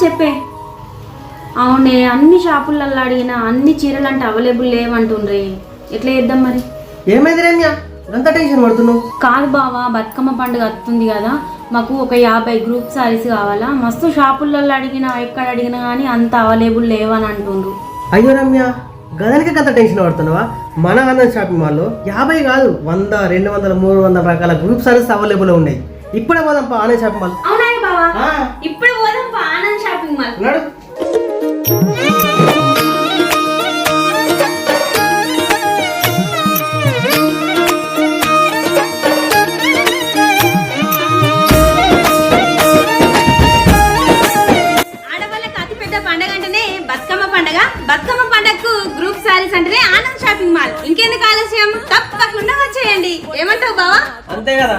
చెప్పే. అవునే, అన్ని షాపులలో అడిగినా అన్ని చీరలు అంటే అవైలబుల్ లేవంటుండ్రే. ఎట్లా చేద్దాం మరి? ఏమైంది రమ్య, అంత టెన్షన్ పడుతున్నావు? కాదు బావా, బతుకమ్మ పండుగ వస్తుంది కదా, మాకు ఒక 50 గ్రూప్ సారీస్ కావాలా. మస్తు షాపులలో అడిగినా ఎక్కడ అడిగినా కానీ అంత అవైలబుల్ లేవని అంటుండ్రు. అయ్యో రమ్య, గదానికి అంత టెన్షన్ పడుతున్నావా? మన ఆనంద్ షాపింగ్ మాల్లో 50 కాదు 100, 200, 300 రకాల గ్రూప్ సారీస్ అవైలబుల్ ఉన్నాయి. ఇప్పుడే పోదాం ఆనంద్ షాపింగ్ మాల్. అవునా బావా? ఇప్పుడు పోదాం ఆనంద్ షాపింగ్ మాల్. బతుకమ్మ పండగకు గ్రూప్ సారీస్ అంటేనే ఆనంద్ షాపింగ్ మాల్. ఇంకెందుకు ఆలస్యం, తప్పకుండా వచ్చేయండి. ఏమంటావు బావా? అంతే కదా.